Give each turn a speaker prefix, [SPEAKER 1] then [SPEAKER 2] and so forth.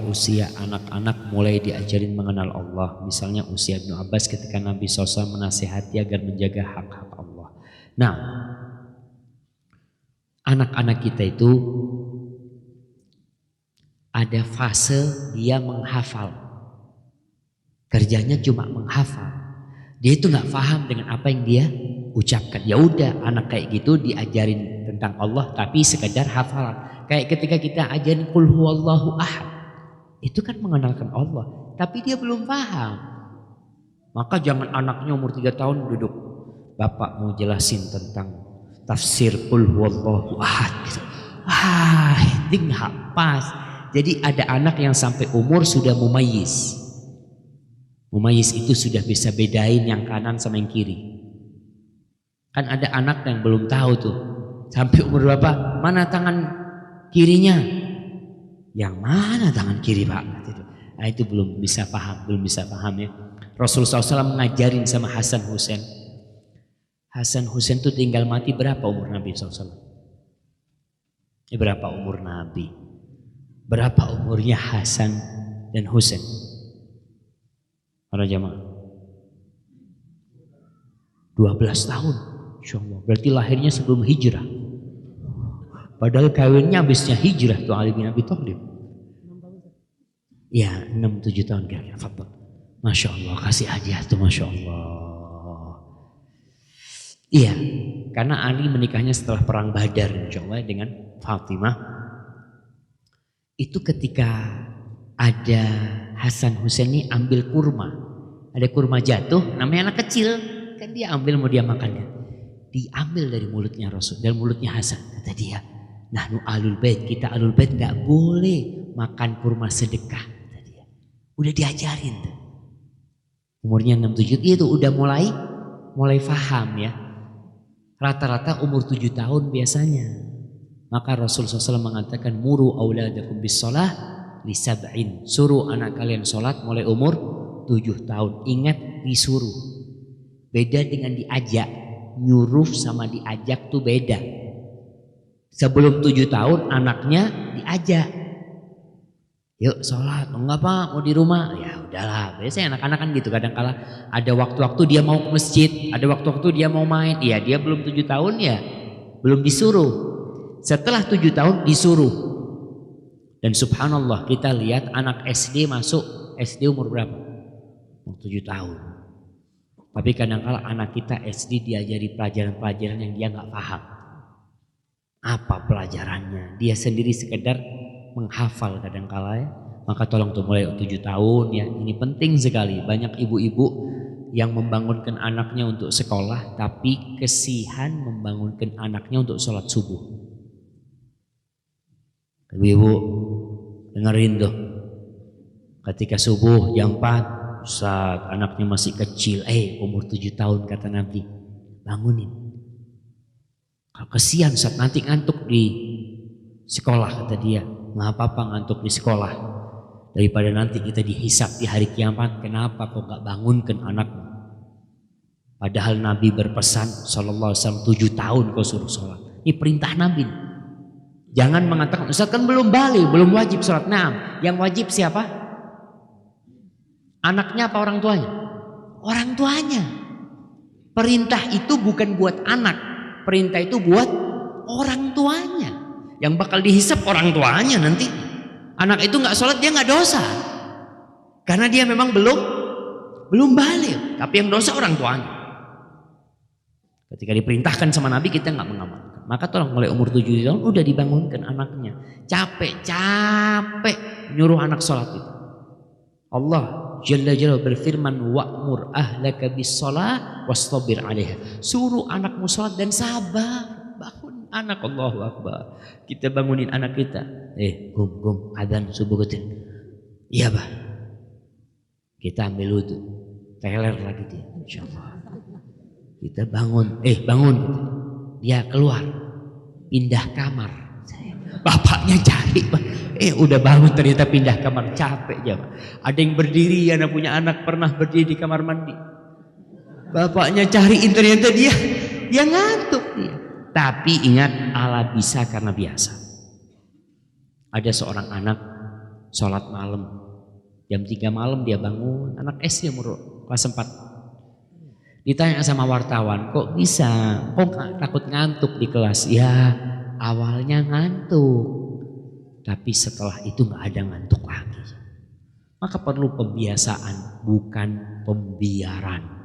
[SPEAKER 1] usia anak-anak mulai diajarin mengenal Allah. Misalnya usia Ibnu Abbas ketika Nabi SAW menasihati agar menjaga hak-hak Allah. Nah, anak-anak kita itu ada fase dia menghafal. Kerjanya cuma menghafal. Dia itu nggak paham dengan apa yang dia ucapkan. Ya udah, anak kayak gitu diajarin tentang Allah tapi sekedar hafalan. Kayak ketika kita ajarin qul huwallahu ahad. Itu kan mengenalkan Allah, tapi dia belum paham. Maka jangan anaknya umur 3 tahun duduk, Bapak mau jelasin tentang tafsir qul huwallahu ahad gitu. Itu nggak pas. Jadi ada anak yang sampai umur sudah mumayyiz. Mumayyiz itu sudah bisa bedain yang kanan sama yang kiri. Kan ada anak yang belum tahu tuh, sampai umur berapa, mana tangan kirinya? Yang mana tangan kiri Pak? Nah, itu belum bisa paham ya. Rasulullah SAW mengajarin sama Hasan Husain. Hasan Husain itu tinggal mati berapa umur Nabi SAW? Berapa umur Nabi? Berapa umurnya Hasan dan Husain? Para jamaah 12 tahun. Insya Allah. Berarti lahirnya sebelum hijrah. Padahal kawinnya habisnya hijrah tuh Ali bin Abi Thalib. Ya 6-7 tahun kira-kira. Masya Allah, kasih hadiah tuh Masya Allah. Iya, karena Ali menikahnya setelah perang Badar Insya Allah dengan Fatimah. Itu ketika ada Hasan Husain ini ambil kurma. Ada kurma jatuh, namanya anak kecil. Kan dia ambil mau dia makannya. Diambil dari mulutnya Rasul, dari mulutnya Hasan. Kata dia, nahnu alul bait, kita alul bait gak boleh makan kurma sedekah. Kata dia. Udah diajarin tuh. Umurnya 6-7 itu udah mulai paham ya. Rata-rata umur 7 tahun biasanya. Maka Rasulullah SAW mengatakan muru auladakum bis shalah li sab'in. Suruh anak kalian sholat mulai umur 7 tahun. Ingat disuruh. Beda dengan diajak. Nyuruh sama diajak tuh beda. Sebelum 7 tahun anaknya diajak. Yuk sholat, enggak Pak mau di rumah. Ya udahlah, biasanya anak-anak kan gitu. Kadang-kala ada waktu-waktu dia mau ke masjid, ada waktu-waktu dia mau main. Ya dia belum 7 tahun ya, belum disuruh. Setelah 7 tahun disuruh. Dan subhanallah kita lihat anak SD masuk, SD umur berapa? Umur 7 tahun. Tapi kadang-kala anak kita SD diajari pelajaran-pelajaran yang dia nggak paham. Apa pelajarannya? Dia sendiri sekedar menghafal kadang-kala ya. Maka tolong tuh mulai 7 tahun ya. Ini penting sekali. Banyak ibu-ibu yang membangunkan anaknya untuk sekolah, tapi kesihan membangunkan anaknya untuk sholat subuh. Ibu-ibu dengerin tuh. Ketika subuh jam 4, Ustaz anaknya masih kecil, umur 7 tahun kata Nabi, bangunin. Kalau kesian Ustaz nanti ngantuk di sekolah kata dia. Nggak apa-apa ngantuk di sekolah. Daripada nanti kita dihisap di hari kiamat, kenapa kok nggak bangunkan anakmu? Padahal Nabi berpesan sallallahu alaihi wasallam 7 tahun kau suruh sholat. Ini perintah Nabi. Jangan mengatakan Ustaz kan belum balik, belum wajib sholat. Nah, yang wajib siapa? Anaknya apa orang tuanya? Orang tuanya. Perintah itu bukan buat anak. Perintah itu buat orang tuanya. Yang bakal dihisap orang tuanya nanti. Anak itu gak sholat dia gak dosa. Karena dia memang belum balik. Tapi yang dosa orang tuanya. Ketika diperintahkan sama Nabi kita gak mengamalkan. Maka tolong mulai umur 7 tahun udah dibangunkan anaknya. Capek nyuruh anak sholat itu. Allah Jalla Jalla berfirman wa'mur ahlaka bis-shalah wastabir 'alaiha. Suruh anakmu salat dan sabar. Bangun anak, Allahu Akbar. Kita bangunin anak kita. Gum adzan subuh ketin. Iya, Bah. Kita ambil wudu. Teler lagi dia, insyaallah. Kita bangun, bangun. Dia keluar. Pindah kamar. Bapaknya cari, udah bangun ternyata pindah kamar, capek aja. Ada yang berdiri, anak punya anak pernah berdiri di kamar mandi. Bapaknya cariin ternyata dia ngantuk dia. Tapi ingat Allah bisa karena biasa. Ada seorang anak sholat malam. Jam 3 malam dia bangun, anak SD umur kelas 4. Ditanya sama wartawan, kok bisa? Kok takut ngantuk di kelas? Ya awalnya ngantuk, tapi setelah itu gak ada ngantuk lagi. Maka perlu pembiasaan, bukan pembiaran.